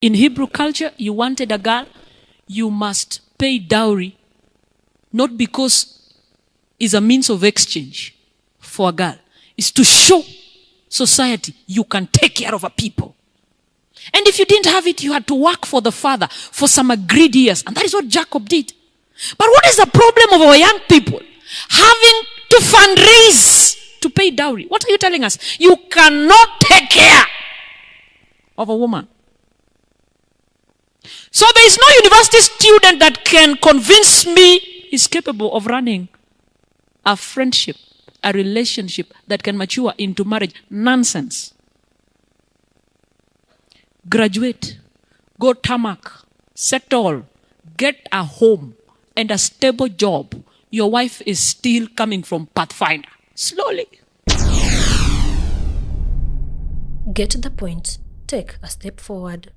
In Hebrew culture, you wanted a girl, you must pay dowry, not because it's a means of exchange for a girl. It's to show society you can take care of a people. And if you didn't have it, you had to work for the father for some agreed years. And that is what Jacob did. But what is the problem of our young people? Having to fundraise to pay dowry. What are you telling us? You cannot take care of a woman. So there is no university student that can convince me he's capable of running a friendship, a relationship that can mature into marriage. Nonsense. Graduate, go tarmac, settle, get a home and a stable job. Your wife is still coming from Pathfinder. Slowly. Get the point. Take a step forward.